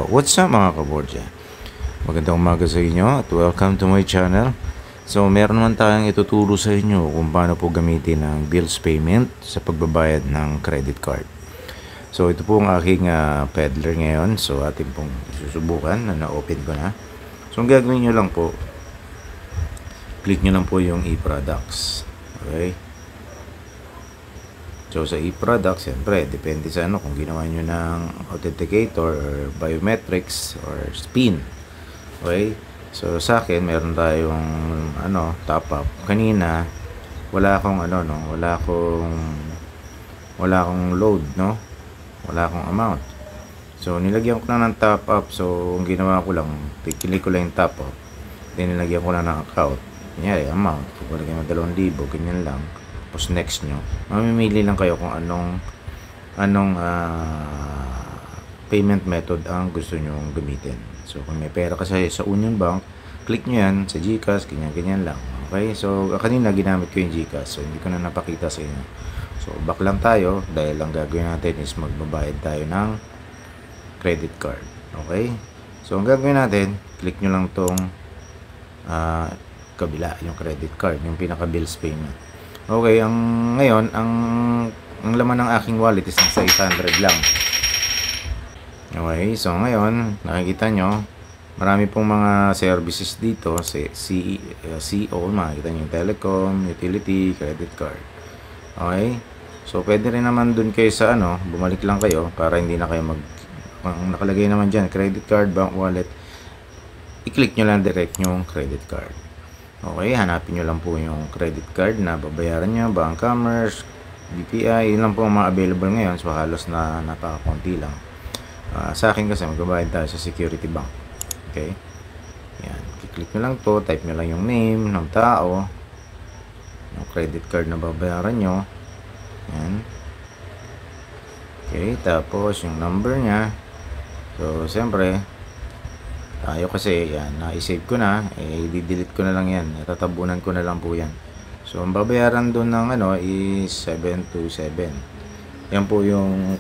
What's up mga kabordya? Magandang umaga sa inyo at welcome to my channel. So meron naman tayong ituturo sa inyo kung paano po gamitin ang bills payment sa pagbabayad ng credit card. So ito po ang aking peddler ngayon. So atin pong susubukan na na-open ko na. So ang gagawin nyo lang po, click nyo lang po yung e-products. Okay. So sa e-products, siyempre, depende sa kung ginawa nyo ng authenticator or biometrics or spin. Okay? So sa akin, meron tayong top up. Kanina, wala akong wala akong load, no? Wala akong amount. So nilagyan ko lang ng top up. So ang ginawa ko lang, kilik ko lang yung top up. Then nilagyan ko lang ng account. Kunyari, amount. Kung lagyan mo 2,000, ganyan lang. Tapos next nyo, mamimili lang kayo kung anong payment method ang gusto nyo gamitin. So kung may pera kasi sa Union Bank, click nyo yan sa GCash, ganyan lang. Okay, so kanina ginamit ko yung GCash, so hindi ko na napakita sa inyo. So back lang tayo, dahil lang gagawin natin is magbabayad tayo ng credit card. Okay, so ang gagawin natin, click nyo lang tong kabila, yung credit card, yung pinaka bills payment. Okay, ngayon, ang laman ng aking wallet is nasa 800 lang. Okay, so ngayon, nakikita nyo, marami pong mga services dito, CO, makikita nyo yung telecom, utility, credit card. Okay, so pwede rin naman dun kayo sa bumalik lang kayo para hindi na kayo ang nakalagay naman dyan, credit card, bank wallet, i-click nyo lang direct yung credit card. Okay, hanapin nyo lang po yung credit card na babayaran nyo, Bank Commerce, BPI, yun lang po ang mga available ngayon. So halos na napakakunti lang. Sa akin kasi magbabayad tayo sa Security Bank. Okay, yan, i-click nyo lang to, type nyo lang yung name ng tao, yung credit card na babayaran nyo, yan. Okay, tapos yung number nya. So siyempre tayo kasi yan, na-save ko na, i-delete ko na lang yan, tatabunan ko na lang po yan. So ang babayaran doon ng is 727. Yan po yung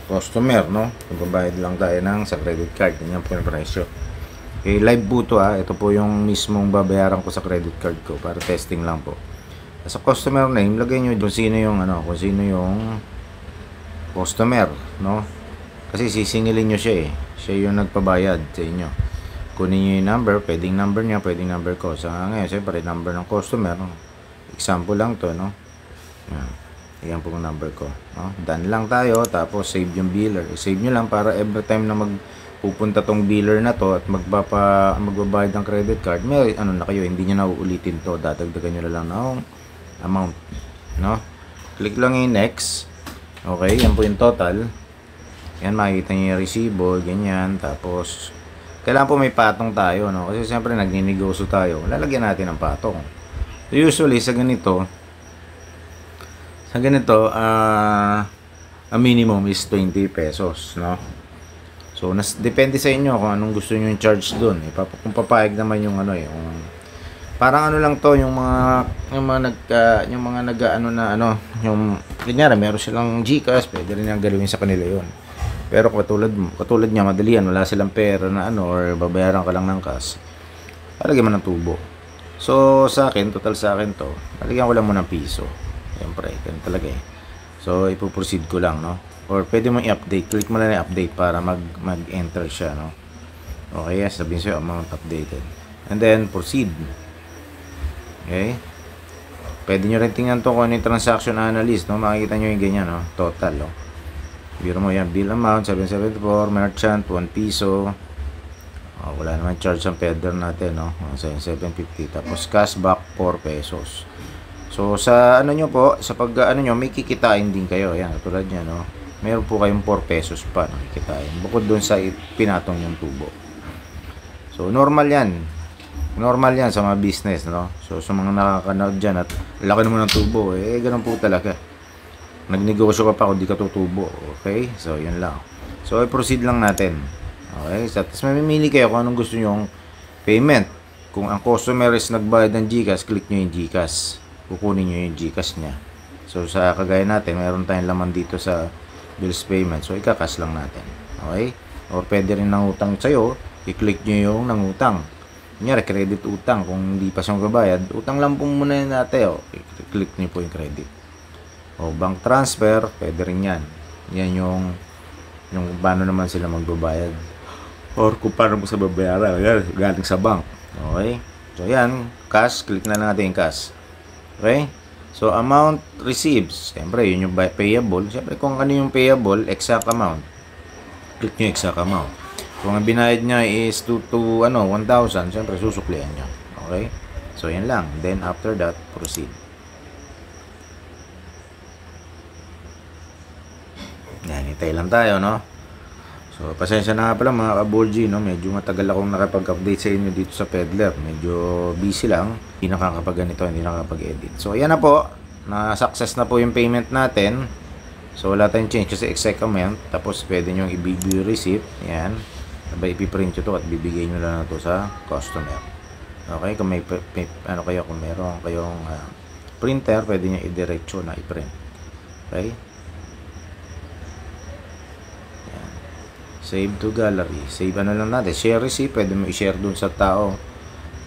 customer, no? Magbabayad lang tayo sa credit card, yan po yung presyo. Okay, live po to ito po yung mismong babayaran ko sa credit card ko para testing lang po. Sa customer name, lagay nyo kung sino yung kung sino yung customer, no? Kasi sisingilin nyo siya siya yung nagpabayad sa inyo. Kunin nyo yung number, pwedeng number niya, pwedeng number ko. So ngayon, siyempre, number ng customer. Example lang to, no? Yan po yung number ko. No? Done lang tayo, tapos save yung biller. Save nyo lang para every time na magpupunta tong biller na to at magbabayad ng credit card, may na kayo, hindi nyo na uulitin to. Dadagdagan nyo na lang ng amount. No? Click lang yung next. Okay, yan po yung total. Yan, makikita nyo yung resibo, ganyan. Tapos, kailangan po may patong tayo, no? Kasi siyempre, nagninegosyo tayo. Lalagyan natin ng patong. So, usually, sa ganito, ang minimum is 20 pesos, no? So, depende sa inyo kung anong gusto nyo yung charge dun. Kung papayag naman yung parang lang to, yung kunyari, meron silang GCash, pwede rin yung galawin sa kanila yun. Pero katulad niya, madali yan, wala silang pera na or babayaran ka lang ng cash, palagyan mo ng tubo. So sa akin, total sa akin to, palagyan ko lang mo ng piso. Siyempre, ganun talaga So ipoproceed ko lang, no? Or pwede mo i-update, click mo lang i-update para mag-enter siya, no? Okay, yes, sabihin sa'yo, amount updated. And then, proceed. Okay? Pwede nyo rin tingnan to kung ano yung transaction analyst, no? Makikita nyo yung ganyan, no? Total, no? Biro mo yan, bill amount 774, merchant 1 piso. Wala naman charge ang peddler natin, no? 750. Tapos cashback 4 pesos. So sa nyo po, sa nyo, may kikitain din kayo. Yan, katulad niya, no? Meron po kayong 4 pesos pa nakikitain. Bukod doon sa pinatong yung tubo. So normal yan. Normal yan sa mga business, no? So sa mga nakakanood dyan at laki naman ng tubo, ganun po talaga. Nagnegosyo ka pa kung di ka tutubo. Okay? So, yun lang. So, i-proceed lang natin. Okay? So, tapos mamimili kayo kung anong gusto nyong payment. Kung ang customer is nagbayad ng GCash, click nyo yung GCash. Kukunin nyo yung GCash niya. So, sa kagaya natin, meron tayong laman dito sa bills payment. So, ika-cash lang natin. Okay? or pwede rin nangutang sa'yo, i-click nyo yung nangutang. Kunyari, credit utang. Kung hindi pa siya magbabayad, utang lang po muna yun natin. I-click nyo po yung credit. O bank transfer, pwede rin yan. Yan yung paano naman sila magbabayad. Or kung paano mo sa babayaran. Galing sa bank. Okay? So yan, cash. Click na lang natin yung cash. Okay? So amount receives. Siyempre, yun yung payable. Siyempre, kung ano yung payable, exact amount. Click nyo exact amount. Kung ang binayad niya is 1,000, siyempre susuklian niya. Okay? So, yan lang. Then, after that, proceed. Yan, hintay lang tayo, no? So, pasensya na nga pala mga kaborgi, no? Medyo matagal akong nakapag-update sa inyo dito sa Peddler. Medyo busy lang. Hindi nakakapag-ganito, hindi nakakapag-edit. So, yan na po. Na-success na po yung payment natin. So, wala tayong change kasi exact amount. Tapos, pwede nyo i-view receipt. Yan. Sabay, ipiprint nyo to at bibigay nyo lang na to sa customer. Okay? Kung may ano kayo, kung meron kayong printer, pwede nyo i-diretso na i-print. Okay? Yan. Save to gallery. Save ano lang natin. Share receipt. Pwede mo i-share dun sa tao.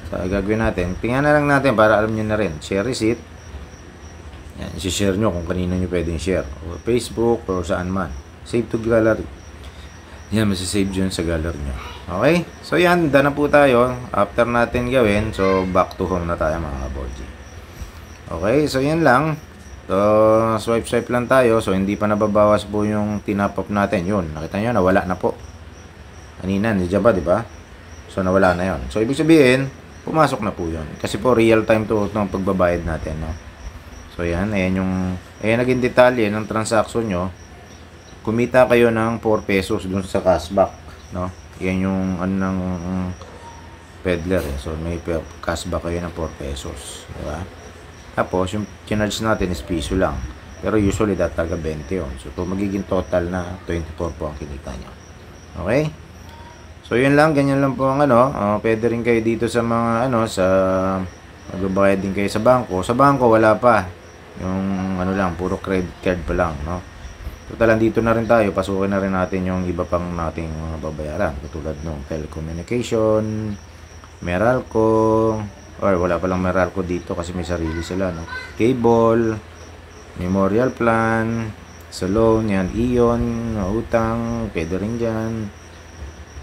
So, gagawin natin. Tingnan na lang natin para alam nyo na rin. Share receipt. Yan, i-share nyo kung kanino nyo pwedeng share. O Facebook, or saan man. Save to gallery. Yan, masisave dyan sa gallery nyo. Okay? So yan, done na po tayo. After natin gawin, so back to home na tayo mga kaborgi. Okay, so yan lang. So, swipe lang tayo. So, hindi pa nababawas po yung tinap up natin. Yun, nakita nyo, nawala na po. Kanina, nandiyan ba, di ba? So, nawala na yon. So, ibig sabihin, pumasok na po yun. Kasi po, real time to ng pagbabayad natin, no? So yan, ayan naging detalye ng transaction nyo. Kumita kayo ng 4 pesos dun sa cashback, no? Yan yung ng Peddler, eh. So may cashback kayo ng 4 pesos, di ba? Tapos yung charge natin is piso lang. Pero usually talaga 20 yun. So to magiging total na 24 po ang kinita nyo. Okay? So yun lang, ganyan lang po ang pwede rin kayo dito sa mga sa magbabayad din kayo sa bangko. Sa bangko wala pa. Yung lang, puro credit card pa lang, no? Total, dito na rin tayo, pasukin na rin natin yung iba pang nating mga babayaran. Katulad ng telecommunication, Meralco, or wala palang Meralco dito kasi may sarili sila, no? Cable, memorial plan, sa loan, yan, Ion, utang, pwede rin dyan.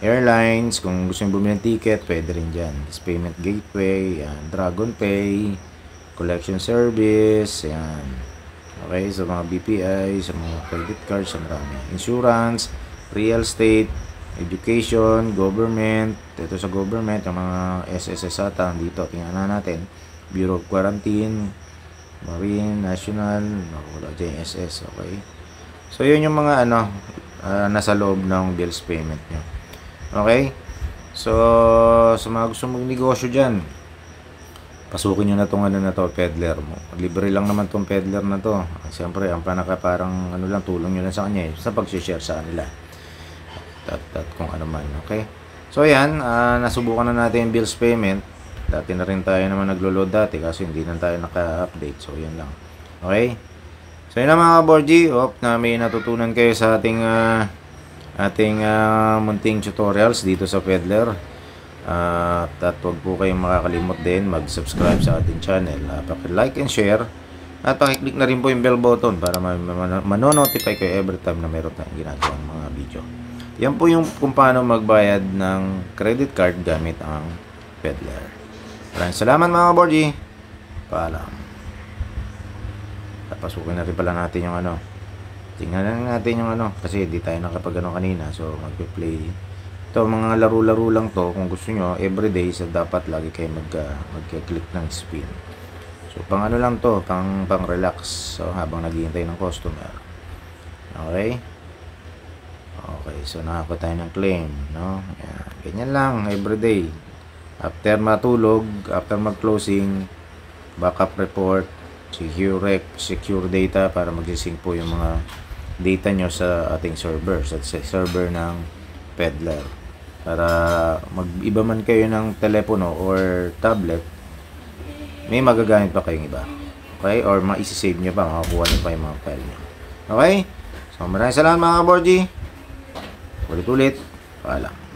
Airlines, kung gusto nyo bumili ng ticket, pwede rin dyan. Payment gateway, yan, Dragon Pay, collection service, yan. Okay, sa mga BPI, sa mga credit cards, sa marami. Insurance, real estate, education, government. Ito sa government, yung mga SSS ata, dito, tingnan na natin. Bureau of Quarantine, Marine, National, wala dyan, SS, okay. So, yun yung mga nasa loob ng bills payment nyo. Okay? So, sa mga gusto mong negosyo dyan, pasukin nyo na itong Peddler mo. Libre lang naman itong Peddler na to. Siyempre, ang panaka parang lang, tulong nyo lang sa kanya sa pag-share sa kanila. At kung ano man, okay? So, yan, nasubukan na natin yung bills payment. Dati na rin tayo naman naglo-load dati kasi hindi na tayo naka-update. So, yan lang. Okay? So, yun na mga kaborgi. Hope na may natutunan kayo sa ating munting tutorials dito sa Peddler. At huwag po kayong makakalimot din mag-subscribe sa ating channel. Paki-like and share. At paki-click na rin po yung bell button para manonotify kayo every time na meron tayong ginagawang mga video. Yan po yung kung paano magbayad ng credit card gamit ang Peddler. Maraming salamat mga kaborgi. Paalam. Pasukin na rin pala natin yung tingnan na natin yung kasi di tayo nakapag kanina. So magpe-play. Ito, mga laro-laro lang to. Kung gusto nyo, everyday, dapat lagi kayo mag-click ng spin. So, pang lang to, pang relax. So, habang naghihintay ng customer. Okay? Okay, so nakakuha tayo ng claim, no? Yan. Ganyan lang, everyday. After matulog, after mag-closing, backup report, secure data para mag-sync po yung mga data nyo sa ating server, sa server ng Peddler. Para mag-iba man kayo ng telepono or tablet, may magagamit pa kayong iba. Okay? Or ma-save nyo pa, makakuha nyo pa yung mga file nyo. Okay? So, maraming salamat mga kaborgi. Ulit-ulit. Paalam.